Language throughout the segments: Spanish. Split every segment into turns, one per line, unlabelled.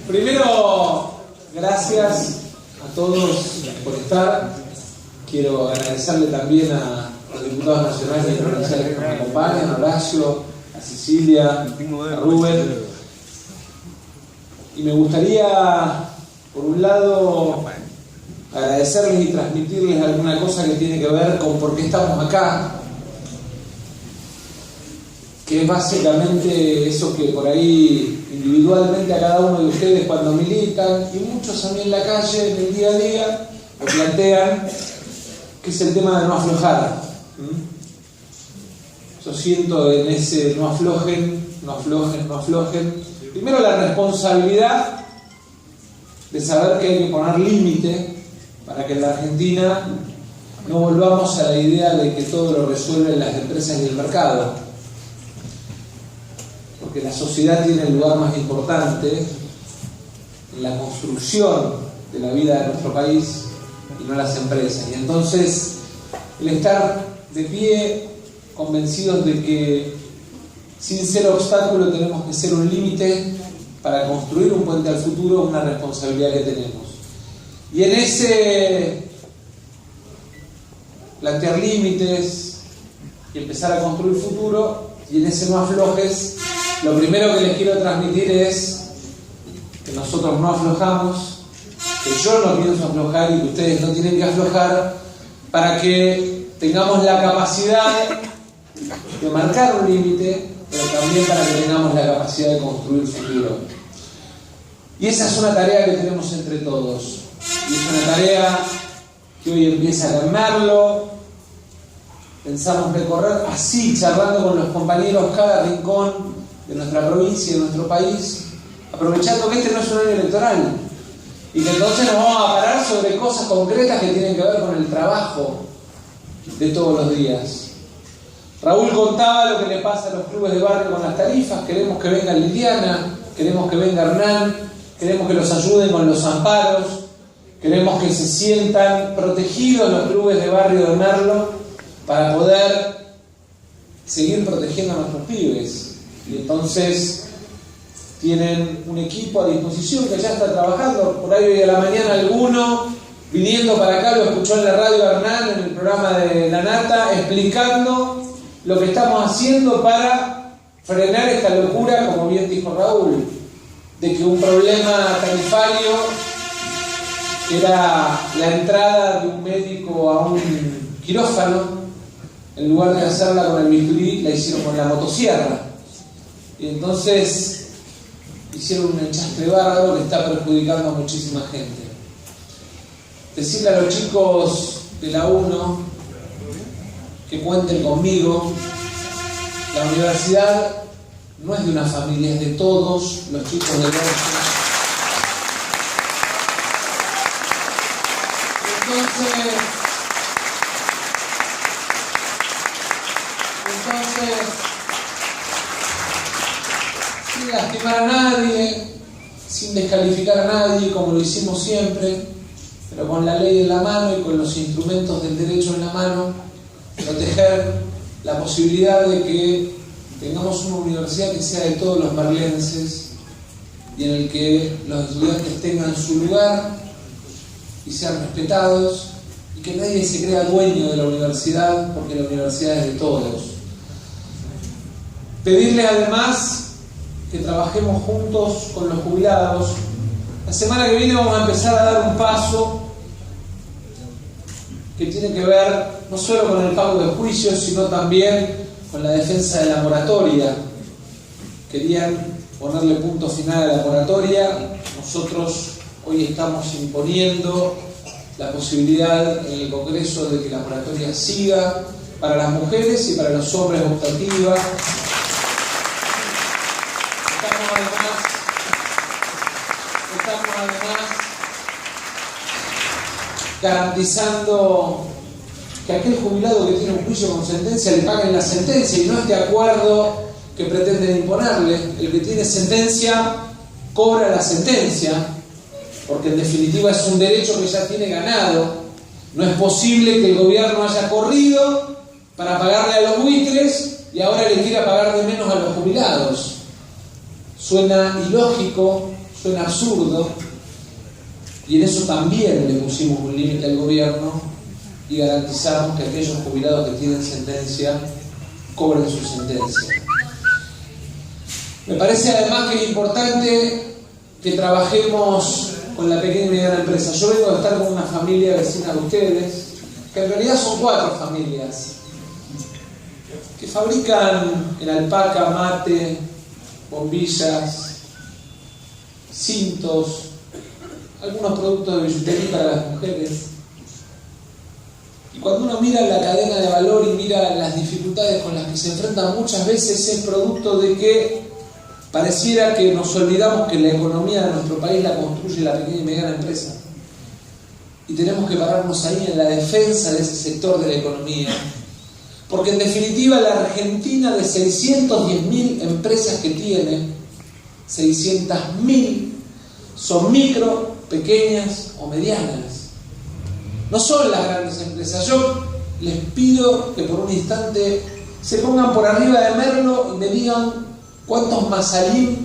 Primero, gracias a todos por estar. Quiero agradecerle también a los diputados nacionales y provinciales que nos acompañan, a Horacio, a Cecilia, a Rubén. Y me gustaría, por un lado, agradecerles y transmitirles alguna cosa que tiene que ver con por qué estamos acá, que es básicamente eso que por ahí individualmente a cada uno de ustedes cuando militan, y muchos también en la calle, en el día a día, lo plantean, que es el tema de no aflojar. Yo siento en ese no aflojen, no aflojen, no aflojen. Primero la responsabilidad de saber que hay que poner límite para que en la Argentina no volvamos a la idea de que todo lo resuelven las empresas y el mercado. Porque la sociedad tiene el lugar más importante en la construcción de la vida de nuestro país y no las empresas. Y entonces el estar de pie convencidos de que sin ser obstáculo tenemos que ser un límite para construir un puente al futuro, una responsabilidad que tenemos. Y en ese plantear límites y empezar a construir futuro, y en ese no aflojes, lo primero que les quiero transmitir es que nosotros no aflojamos, que yo no pienso aflojar y que ustedes no tienen que aflojar, para que tengamos la capacidad de marcar un límite, pero también para que tengamos la capacidad de construir futuro. Y esa es una tarea que tenemos entre todos. Y es una tarea que hoy empieza a armarlo. Pensamos recorrer así, charlando con los compañeros, cada rincón de nuestra provincia y de nuestro país, aprovechando que este no es un año electoral y que entonces nos vamos a parar sobre cosas concretas que tienen que ver con el trabajo de todos los días. Raúl contaba lo que le pasa a los clubes de barrio con las tarifas. Queremos que venga Liliana, queremos que venga Hernán, queremos que los ayuden con los amparos, queremos que se sientan protegidos los clubes de barrio de Merlo para poder seguir protegiendo a nuestros pibes. Y entonces tienen un equipo a disposición que ya está trabajando. Por ahí hoy a la mañana alguno viniendo para acá lo escuchó en la radio Hernán, en el programa de La Nata, explicando lo que estamos haciendo para frenar esta locura, como bien dijo Raúl, de que un problema tarifario era la entrada de un médico a un quirófano, en lugar de hacerla con el bisturí, la hicieron con la motosierra. Y entonces hicieron un enchastre bárbaro que está perjudicando a muchísima gente. Decirle a los chicos de la 1 que cuenten conmigo. La universidad no es de una familia, es de todos los chicos de la 1. Entonces, sin lastimar a nadie, sin descalificar a nadie, como lo hicimos siempre, pero con la ley en la mano y con los instrumentos del derecho en la mano, proteger la posibilidad de que tengamos una universidad que sea de todos los merlenses y en el que los estudiantes tengan su lugar y sean respetados, y que nadie se crea dueño de la universidad, porque la universidad es de todos. Pedirle además que trabajemos juntos con los jubilados. La semana que viene vamos a empezar a dar un paso que tiene que ver no solo con el pago de juicios, sino también con la defensa de la moratoria. Querían ponerle punto final a la moratoria. Nosotros hoy estamos imponiendo la posibilidad en el Congreso de que la moratoria siga para las mujeres y para los hombres optativa. Estamos además garantizando que aquel jubilado que tiene un juicio con sentencia le paguen la sentencia y no este acuerdo que pretenden imponerle. El que tiene sentencia cobra la sentencia, porque en definitiva es un derecho que ya tiene ganado. No es posible que el gobierno haya corrido para pagarle a los buitres y ahora le quiera pagar de menos a los jubilados. Suena ilógico, suena absurdo, y en eso también le pusimos un límite al gobierno y garantizamos que aquellos jubilados que tienen sentencia cobren su sentencia. Me parece además que es importante que trabajemos con la pequeña y mediana empresa. Yo vengo de estar con una familia vecina de ustedes, que en realidad son 4 familias, que fabrican en alpaca, mate, bombillas, cintos, algunos productos de billutería para las mujeres. Y cuando uno mira la cadena de valor y mira las dificultades con las que se enfrentan, muchas veces es producto de que pareciera que nos olvidamos que la economía de nuestro país la construye la pequeña y mediana empresa. Y tenemos que pararnos ahí en la defensa de ese sector de la economía. Porque en definitiva la Argentina, de 610.000 empresas que tiene, 600.000 son micro, pequeñas o medianas. No son las grandes empresas. Yo les pido que por un instante se pongan por arriba de Merlo y me digan cuántos Masalim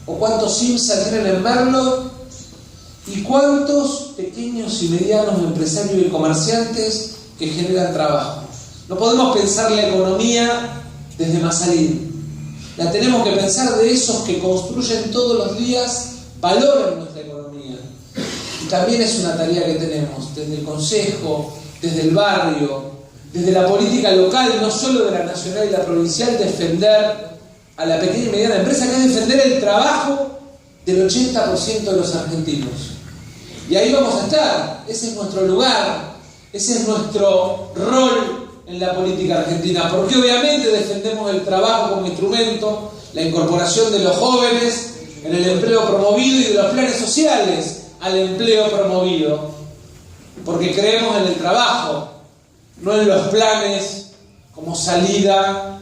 o cuántos Simsa tienen en Merlo y cuántos pequeños y medianos empresarios y comerciantes que generan trabajo. No podemos pensar la economía desde Masalim. La tenemos que pensar de esos que construyen todos los días valor en nuestra economía. Y también es una tarea que tenemos desde el Consejo, desde el barrio, desde la política local, no solo de la nacional y la provincial, defender a la pequeña y mediana empresa, que es defender el trabajo del 80% de los argentinos. Y ahí vamos a estar. Ese es nuestro lugar, ese es nuestro rol en la política argentina, porque obviamente defendemos el trabajo como instrumento, la incorporación de los jóvenes en el empleo promovido y de los planes sociales al empleo promovido, porque creemos en el trabajo, no en los planes como salida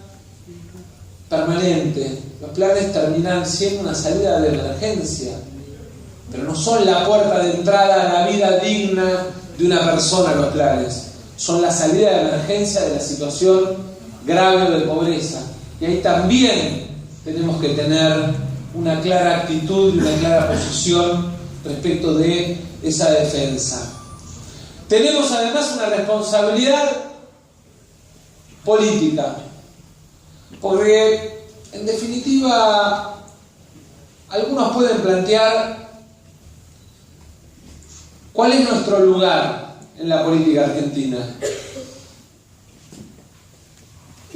permanente. Los planes terminan siendo una salida de emergencia, pero no son la puerta de entrada a la vida digna de una persona. Los planes son la salida de emergencia de la situación grave de pobreza, y ahí también tenemos que tener una clara actitud y una clara posición respecto de esa defensa. Tenemos además una responsabilidad política, porque en definitiva algunos pueden plantear cuál es nuestro lugar en la política argentina.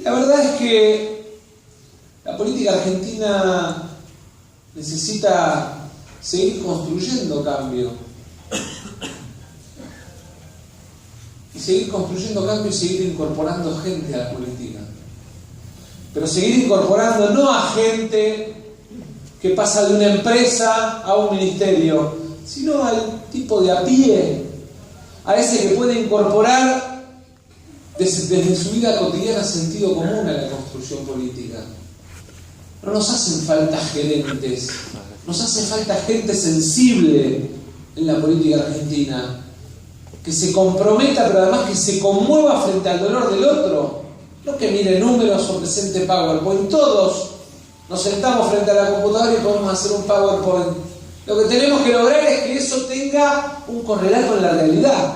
La verdad es que la política argentina necesita seguir construyendo cambio. Y seguir construyendo cambio y seguir incorporando gente a la política. Pero seguir incorporando no a gente que pasa de una empresa a un ministerio, sino al tipo de a pie, a ese que puede incorporar desde su vida cotidiana sentido común a la construcción política. No nos hacen falta gerentes, nos hace falta gente sensible en la política argentina, que se comprometa, pero además que se conmueva frente al dolor del otro, no que mire números o presente PowerPoint. Todos nos sentamos frente a la computadora y podemos hacer un PowerPoint. Lo que tenemos que lograr es que eso tenga un correlato en la realidad.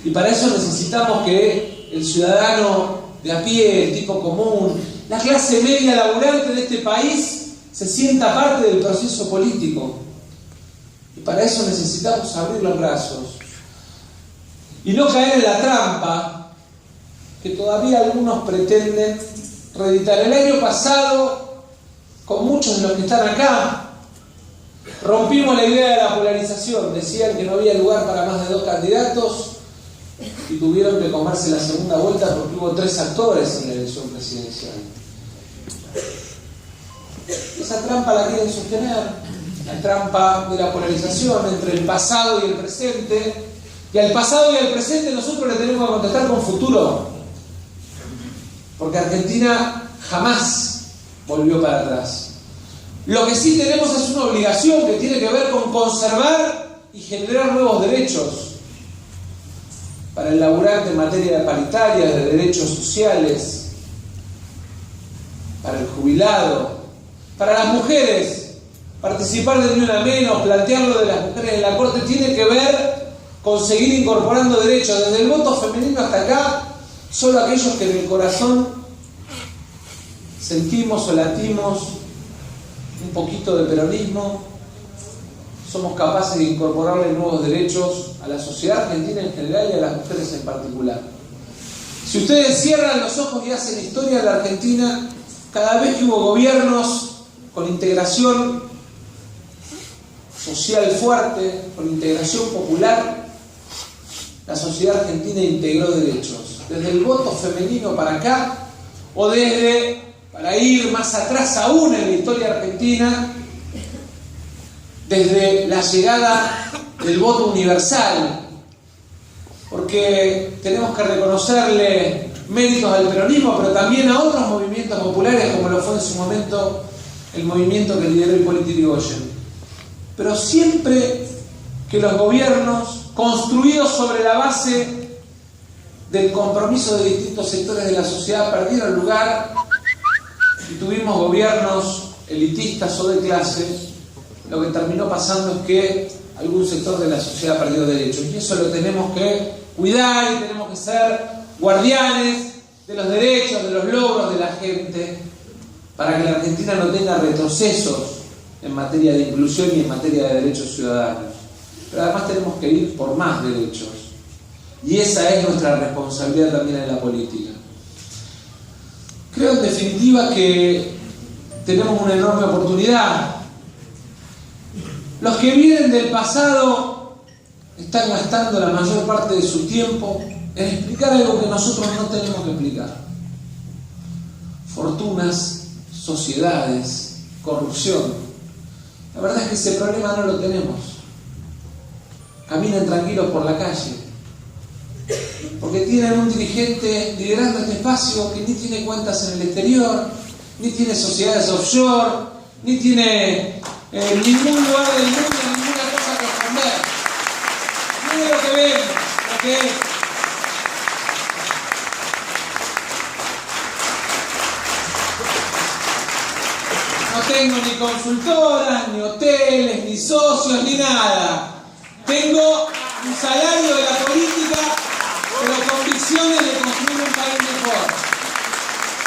Y para eso necesitamos que el ciudadano de a pie, el tipo común, la clase media laburante de este país se sienta parte del proceso político. Y para eso necesitamos abrir los brazos y no caer en la trampa que todavía algunos pretenden reeditar. El año pasado, con muchos de los que están acá, rompimos la idea de la polarización. Decían que no había lugar para más de 2 candidatos y tuvieron que comerse la segunda vuelta porque hubo 3 actores en la elección presidencial. Esa trampa la quieren sostener, la trampa de la polarización entre el pasado y el presente. Y al pasado y al presente nosotros le tenemos que contestar con futuro, porque Argentina jamás volvió para atrás. Lo que sí tenemos es una obligación que tiene que ver con conservar y generar nuevos derechos para el laburante en materia paritaria, de derechos sociales, para el jubilado, para las mujeres, participar de Ni Una Menos, plantear lo de las mujeres en la Corte, tiene que ver con seguir incorporando derechos, desde el voto femenino hasta acá. Solo aquellos que en el corazón sentimos o latimos un poquito de peronismo, somos capaces de incorporarle nuevos derechos a la sociedad argentina en general y a las mujeres en particular. Si ustedes cierran los ojos y hacen historia de la Argentina, cada vez que hubo gobiernos con integración social fuerte, con integración popular, la sociedad argentina integró derechos. Desde el voto femenino para acá, o desde, para ir más atrás aún en la historia argentina, desde la llegada del voto universal, porque tenemos que reconocerle méritos al peronismo, pero también a otros movimientos populares, como lo fue en su momento el movimiento que lideró Hipólito Yrigoyen. Pero siempre que los gobiernos, construidos sobre la base del compromiso de distintos sectores de la sociedad, perdieron lugar y tuvimos gobiernos elitistas o de clase, lo que terminó pasando es que algún sector de la sociedad perdió derechos. Y eso lo tenemos que cuidar y tenemos que ser guardianes de los derechos, de los logros de la gente, para que la Argentina no tenga retrocesos en materia de inclusión y en materia de derechos ciudadanos. Pero además tenemos que ir por más derechos. Y esa es nuestra responsabilidad también en la política. Creo en definitiva que tenemos una enorme oportunidad. Los que vienen del pasado están gastando la mayor parte de su tiempo en explicar algo que nosotros no tenemos que explicar. Fortunas, sociedades, corrupción. La verdad es que ese problema no lo tenemos. Caminen tranquilos por la calle, porque tienen un dirigente liderando este espacio que ni tiene cuentas en el exterior, ni tiene sociedades offshore, ni tiene ningún lugar del mundo, ninguna cosa que esconder. Miren lo que ven, lo que es. No tengo ni consultoras, ni hoteles, ni socios, ni nada. Tengo un salario de la política, pero convicciones de construir un país mejor.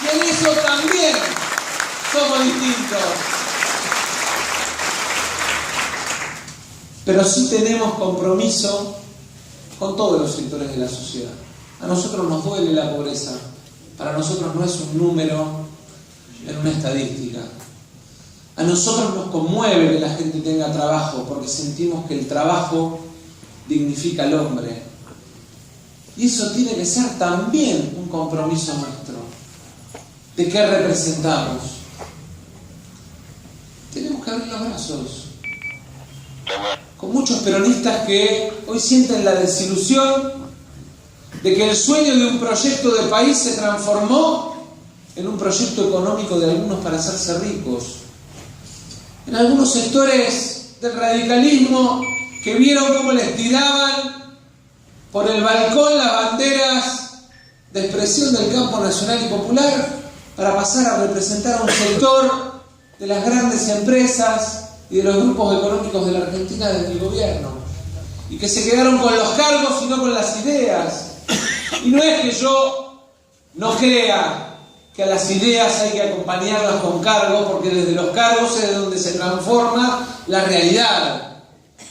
Y en eso también somos distintos. Pero sí tenemos compromiso con todos los sectores de la sociedad. A nosotros nos duele la pobreza. Para nosotros no es un número en una estadística. A nosotros nos conmueve que la gente tenga trabajo, porque sentimos que el trabajo dignifica al hombre. Y eso tiene que ser también un compromiso nuestro. ¿De qué representamos? Tenemos que abrir los brazos. Con muchos peronistas que hoy sienten la desilusión de que el sueño de un proyecto de país se transformó en un proyecto económico de algunos para hacerse ricos. En algunos sectores del radicalismo que vieron cómo les tiraban por el balcón las banderas de expresión del campo nacional y popular para pasar a representar a un sector de las grandes empresas y de los grupos económicos de la Argentina desde el gobierno, y que se quedaron con los cargos y no con las ideas. Y no es que yo no crea que a las ideas hay que acompañarlas con cargos, porque desde los cargos es donde se transforma la realidad.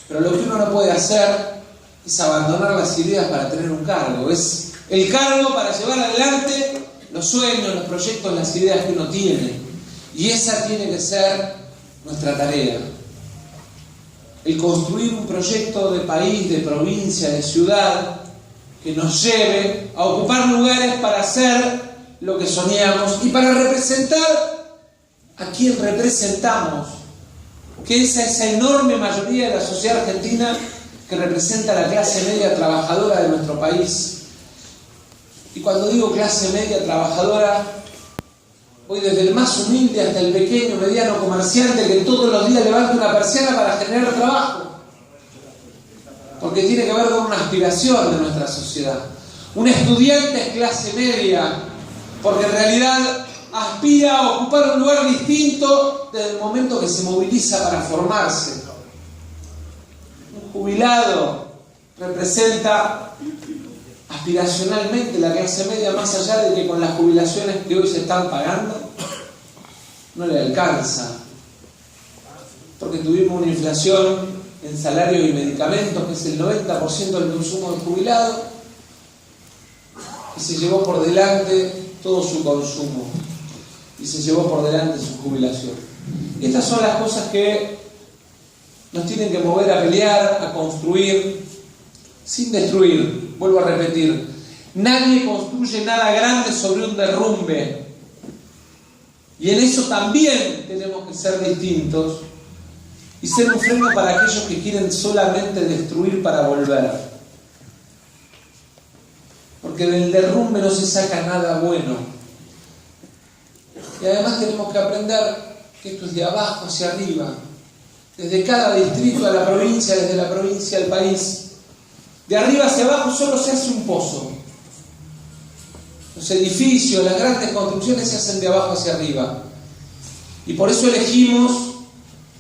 Pero lo que uno no puede hacer es abandonar las ideas para tener un cargo. Es el cargo para llevar adelante los sueños, los proyectos, las ideas que uno tiene. Y esa tiene que ser nuestra tarea. El construir un proyecto de país, de provincia, de ciudad, que nos lleve a ocupar lugares para hacer lo que soñamos y para representar a quien representamos, que es esa enorme mayoría de la sociedad argentina que representa a la clase media trabajadora de nuestro país. Y cuando digo clase media trabajadora, voy desde el más humilde hasta el pequeño, mediano comerciante que todos los días levanta una persiana para generar trabajo, porque tiene que ver con una aspiración de nuestra sociedad. Un estudiante es clase media, porque en realidad aspira a ocupar un lugar distinto desde el momento que se moviliza para formarse. Un jubilado representa aspiracionalmente la clase media, más allá de que con las jubilaciones que hoy se están pagando no le alcanza, porque tuvimos una inflación en salarios y medicamentos que es el 90% del consumo del jubilado, y se llevó por delante todo su consumo y se llevó por delante su jubilación. Y estas son las cosas que nos tienen que mover a pelear, a construir, sin destruir. Vuelvo a repetir, nadie construye nada grande sobre un derrumbe, y en eso también tenemos que ser distintos y ser un freno para aquellos que quieren solamente destruir para volver, porque del derrumbe no se saca nada bueno. Y además tenemos que aprender que esto es de abajo hacia arriba, desde cada distrito a la provincia, desde la provincia al país. De arriba hacia abajo solo se hace un pozo. Los edificios, las grandes construcciones se hacen de abajo hacia arriba. Y por eso elegimos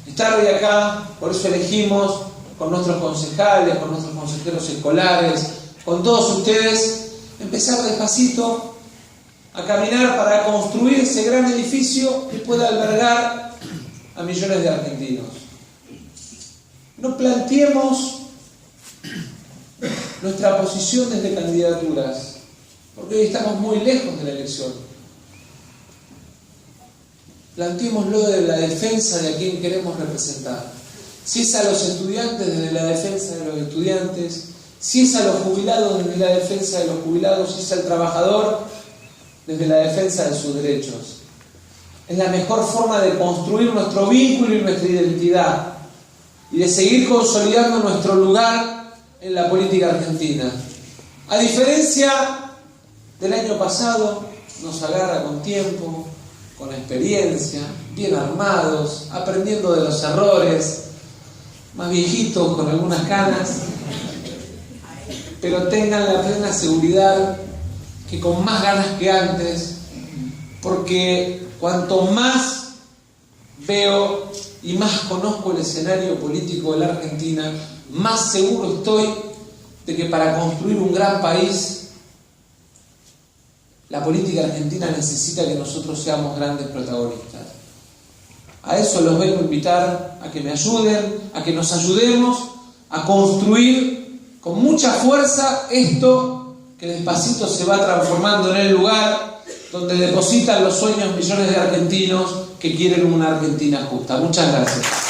estar hoy acá, por eso elegimos con nuestros concejales, con nuestros consejeros escolares, con todos ustedes, empezar despacito a caminar para construir ese gran edificio que pueda albergar a millones de argentinos. No planteemos nuestra posición desde candidaturas, porque hoy estamos muy lejos de la elección. Planteémoslo desde la defensa de a quien queremos representar. Si es a los estudiantes, desde la defensa de los estudiantes; si es a los jubilados, desde la defensa de los jubilados; si es al trabajador, desde la defensa de sus derechos. Es la mejor forma de construir nuestro vínculo y nuestra identidad, y de seguir consolidando nuestro lugar en la política argentina. A diferencia del año pasado, nos agarra con tiempo, con experiencia, bien armados, aprendiendo de los errores, más viejitos, con algunas canas, pero tengan la plena seguridad que con más ganas que antes, porque cuanto más veo y más conozco el escenario político de la Argentina, más seguro estoy de que para construir un gran país, la política argentina necesita que nosotros seamos grandes protagonistas. A eso los vengo a invitar, a que me ayuden, a que nos ayudemos a construir con mucha fuerza esto que despacito se va transformando en el lugar donde depositan los sueños millones de argentinos que quieren una Argentina justa. Muchas gracias.